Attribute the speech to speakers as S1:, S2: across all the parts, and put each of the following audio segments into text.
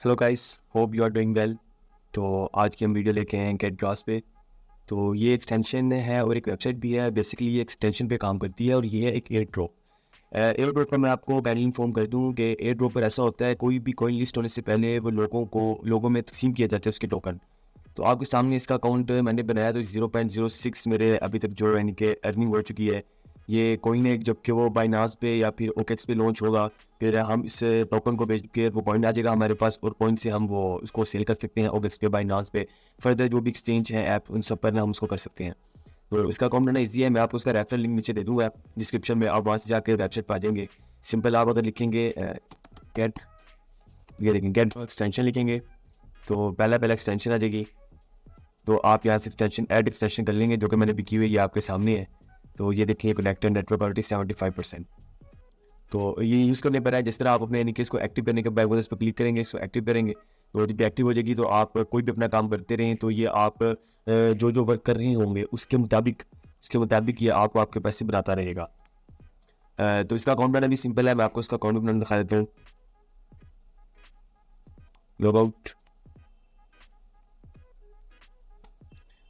S1: Hello guys, hope you are doing well. तो आज की हम वीडियो लेके आए हैं गेट ग्रास पे। तो ये एक्सटेंशन है और एक वेबसाइट भी है। बेसिकली ये एक्सटेंशन पे काम करती है और ये है एक एयर ड्रॉप। एयर ड्रॉप का मैं आपको पहले इन्फॉर्म कर दूं कि एयर ड्रॉप पर ऐसा होता है, कोई भी कॉइन लिस्ट होने से पहले वो लोगों में तकसीम किया जाता है उसके टोकन। तो आपके सामने इसका अकाउंट मैंने बनाया तो 0.06 मेरे अभी तक जो यानी कि अर्निंग हो चुकी है। ये कॉइन है, जबकि वो बाइनास पे या फिर ओकेक्स पे लॉन्च होगा, फिर हम इस टोकन को बेच के वो कॉइन आ जाएगा हमारे पास और कॉइन से हम वो उसको सेल कर सकते हैं ओकेक्स पे, बाइनास पे। फर्दर जो भी एक्सचेंज हैं ऐप, उन सब पर ना हम उसको कर सकते हैं। तो इसका अकाउंट बनाना ईजी है। मैं आपको उसका रेफरल लिंक नीचे दे दूँगा डिस्क्रिप्शन में, आप वहाँ से जाकर वेबसाइट पर आ जाएंगे। सिंपल आप अगर लिखेंगे गेट, ये देखें गेट एक्सटेंशन लिखेंगे तो पहला एक्सटेंशन आ जाएगी। तो आप यहाँ से एक्सटेंशन ऐड एक्सटेंशन कर लेंगे, जो कि मैंने भी की हुई है, ये आपके सामने है। तो ये देखिए कनेक्टेड नेटवर्क ऑलरेडी 75%। तो ये यूज़ करने पर है, जिस तरह आप अपने यानी कि इसको एक्टिव करने के बाद इस पर क्लिक करेंगे, इसको एक्टिव करेंगे तो जब एक्टिव हो जाएगी तो आप कोई भी अपना काम करते रहें तो ये आप जो जो वर्क कर रहे होंगे उसके मुताबिक ये आपको आपके पैसे बनाता रहेगा। तो इसका अकाउंट बनाना भी सिंपल है। मैं आपको इसका अकाउंट बनाना दिखा देता हूँ। Log out.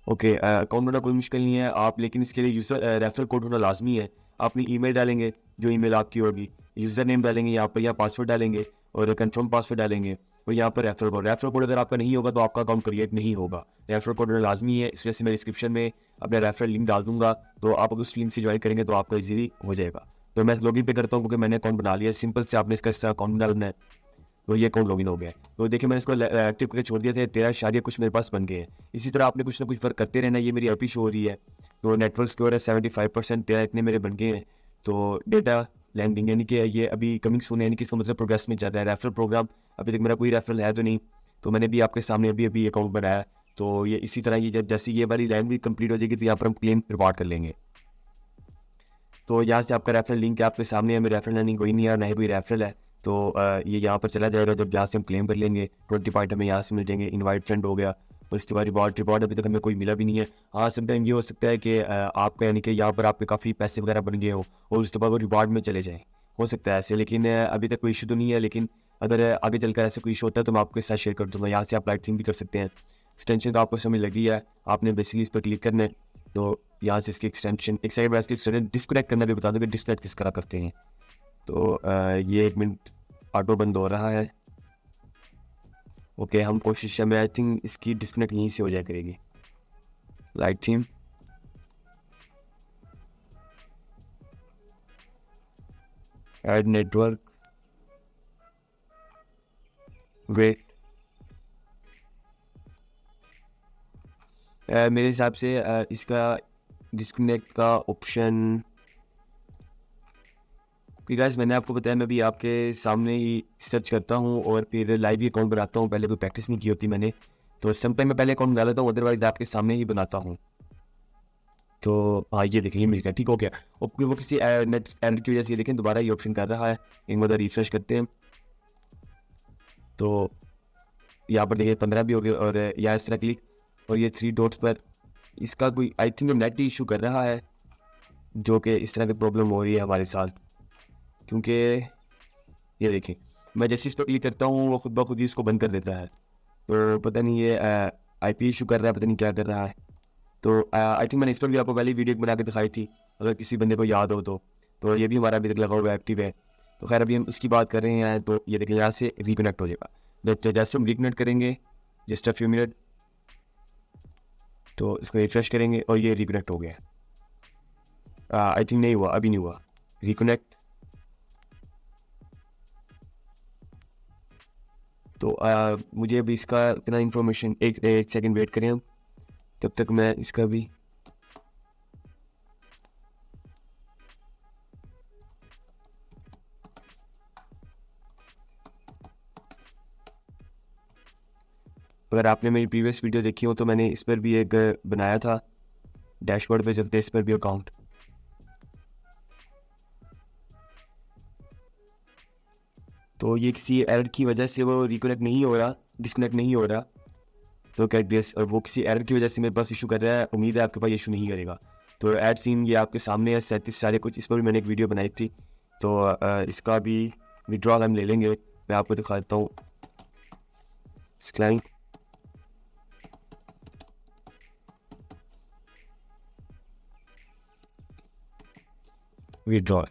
S1: ओके, अकाउंट बनाना कोई मुश्किल नहीं है आप, लेकिन इसके लिए यूज़र रेफरल कोड होना लाजमी है। आप अपनी ईमेल डालेंगे, जो ईमेल आपकी होगी, यूज़र नेम डालेंगे यहाँ पर, या पासवर्ड डालेंगे और कंफर्म पासवर्ड डालेंगे और यहाँ पर रेफरल कोड अगर आपका नहीं होगा तो आपका अकाउंट क्रिएट नहीं होगा। रेफरल कोड होना लाजमी है, इस वजह से मैं डिस्क्रिप्शन में अपना रेफरल लिंक डाल दूंगा। तो आप अगर उस लिंक से ज्वाइन करेंगे तो आपका इजीली हो जाएगा। तो मैं लॉगिन पे करता हूँ क्योंकि मैंने अकाउंट बना लिया। सिंपल से आपने इसका अकाउंट डालना है। तो ये अकाउंट लॉगिन हो गया है। तो देखिए मैंने इसको एक्टिव करके छोड़ दिया था, 13 शारिया कुछ मेरे पास बन गए हैं। इसी तरह आपने कुछ ना कुछ वर्क करते रहना। ये मेरी एपी शो हो रही है, तो नेटवर्क स्कोर है 75%, 13 इतने मेरे बन गए हैं। तो डेटा लैंडिंग यानी कि ये अभी कमिंग सून है, यानी कि इसका मतलब प्रोग्रेस में चल रहा है। रेफरल प्रोग्राम अभी तक मेरा कोई रेफरल है तो नहीं, तो मैंने भी आपके सामने अभी अभी अकाउंट बनाया। तो ये इसी तरह ये जैसे ये वाली लाइन भी कंप्लीट हो जाएगी तो यहाँ पर हम क्लेम रिवॉर्ड कर लेंगे। तो यहाँ से आपका रेफरल लिंक आपके सामने है। मेरे रेफरल लिंक कोई नहीं है, ना ही कोई रेफरल है। तो ये यहाँ पर चला जाएगा। जब यहाँ से हम क्लेम कर लेंगे 20 पॉइंट हमें यहाँ से मिल जाएंगे। इनवाइट फ्रेंड हो गया और इसके बाद रिवॉर्ड अभी तक हमें कोई मिला भी नहीं है। हाँ, समटाइम ये हो सकता है कि आपका यानी कि यहाँ पर आपके काफ़ी पैसे वगैरह बन गए हो और उसके बाद वो रिवॉर्ड में चले जाएँ, हो सकता है ऐसे। लेकिन अभी तक कोई इशू तो नहीं है, लेकिन अगर आगे चलकर ऐसे कोई इशू होता है तो मैं आपके साथ शेयर कर दूँगा। यहाँ से आप लाइट सिंक भी कर सकते हैं। एक्सटेंशन का आपको समझ लगी है, आपने बेसिकली इस पर क्लिक करना है। तो यहाँ से इसकी एक्सटेंशन, एक सेकंड बाद इसकी एक्सटेंशन डिस्कनेक्ट करना भी बता दूँ कि डिस्कनेक्ट किस तरह करते हैं। तो ये 1 मिनट ऑटो बंद हो रहा है। ओके, हम कोशिश है, मैं आई थिंक इसकी डिस्कनेक्ट यहीं से हो जाया करेगी। Light theme, add network, wait. मेरे हिसाब से इसका डिस्कनेक्ट का ऑप्शन, कि गाइस मैंने आपको बताया मैं भी आपके सामने ही सर्च करता हूँ और फिर लाइव ही अकाउंट बनाता हूँ। पहले कोई प्रैक्टिस नहीं की होती मैंने, तो समटाइम मैं पहले अकाउंट बना लेता हूँ, अदरवाइज आपके सामने ही बनाता हूँ। तो हाँ, ये देखिए मिल गया, ठीक हो गया। और वो किसी नेट एरर की वजह से ये देखें दोबारा ये ऑप्शन कर रहा है। एक मतलब रिफ्रेश करते हैं तो यहाँ पर देखिए 15 भी हो गए। और यहाँ इस तरह क्लिक और ये 3 डॉट्स पर इसका कोई आई थिंक नेट इशू कर रहा है, जो कि इस तरह की प्रॉब्लम हो रही है हमारे साथ। क्योंकि ये देखें मैं जैसे इस पर क्लिक करता हूँ वो खुद ब खुद ही इसको बंद कर देता है। तो पता नहीं ये IP इशू कर रहा है, पता नहीं क्या कर रहा है। तो आई थिंक मैंने इस पर भी आपको पहले वीडियो बना के दिखाई थी, अगर किसी बंदे को याद हो तो ये भी हमारा अभी तक लगा हुआ एक्टिव है। तो खैर अभी हम उसकी बात कर रहे हैं। तो ये देखिए यहाँ से रिकनेक्ट हो जाएगा। जैसे हम रिकनेक्ट करेंगे जस्ट अ फ्यू मिनट, तो इसको रिफ्रेश करेंगे और ये रिकनेक्ट हो गया। आई थिंक नहीं हुआ, अभी नहीं हुआ रिकनेक्ट। तो मुझे अभी इसका इतना इन्फॉर्मेशन, एक सेकंड वेट करें हम, तब तक मैं इसका भी अगर आपने मेरी प्रीवियस वीडियो देखी हो तो मैंने इस पर भी एक बनाया था। डैशबोर्ड पे चलते इस पर भी अकाउंट। तो ये किसी एरर की वजह से वो रिकनेक्ट नहीं हो रहा, डिस्कनेक्ट नहीं हो रहा। तो कैट और वो किसी एरर की वजह से मेरे पास इशू कर रहा है। उम्मीद है आपके पास इशू नहीं करेगा। तो एड सीन ये आपके सामने है 37 सारे कुछ। इस पर भी मैंने एक वीडियो बनाई थी। तो इसका भी विड्रॉल हम ले लेंगे, मैं आपको दिखा देता हूँ। Client withdraw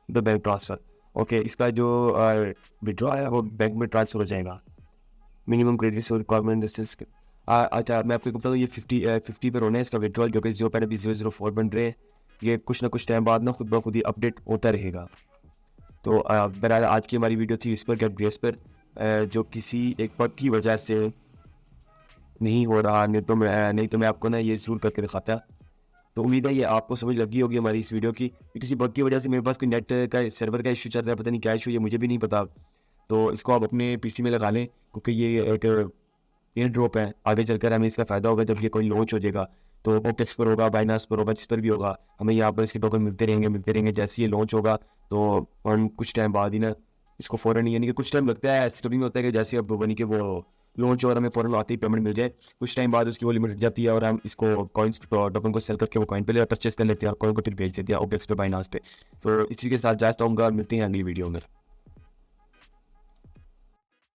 S1: the bank transfer. Okay, इसका जो विड्रॉ है वो बैंक में ट्रांसफ़र हो जाएगा। Minimum credit requirement distance. अच्छा, मैं आपको बता दूँ ये 50 पर होना है इसका विड्रॉल, क्योंकि जो पहले भी 004 बन रहे हैं, ये कुछ ना कुछ टाइम बाद ना खुद ब खुद ही अपडेट होता रहेगा। तो बहरहाल आज की हमारी वीडियो थी इस पर, गेटब्रेस पर, जो किसी एक बग की वजह से नहीं हो रहा, नहीं तो मैं आपको ना ये ज़रूर करके दिखाता। तो उम्मीद है ये आपको समझ लगी होगी हमारी इस वीडियो की। किसी बग की वजह से मेरे पास कोई नेट का सर्वर का इशू चल रहा है, पता नहीं क्या इशू है, मुझे भी नहीं पता। तो इसको आप अपने पीसी में लगा लें, क्योंकि ये एक एयर ड्रॉप है। आगे चलकर हमें इसका फ़ायदा होगा जब ये कोई लॉन्च हो जाएगा, तो OKX पर होगा, बाइनांस पर होगा, जिस पर भी होगा, हमें यहाँ पर इसके टोकन मिलते रहेंगे। जैसे ये लॉन्च होगा तो हम कुछ टाइम बाद ही ना इसको फ़ौरन, यानी कि कुछ टाइम लगता है, ऐसा नहीं होता है कि जैसे अब बनी कि वो लॉन्च और हमें फ़ौरन आते ही पेमेंट मिल जाए। कुछ टाइम बाद उसकी वो लिमिट हट जाती है और हम इसको कॉइन्स टोकन को सेल करके वो कॉइन पे ले परचेस कर लेते हैं और कॉइन को फिर बेच देते हैं OKX पे, बाइनांस पे। तो इसी के साथ जाता हूँ, मिलते हैं अगली वीडियो में।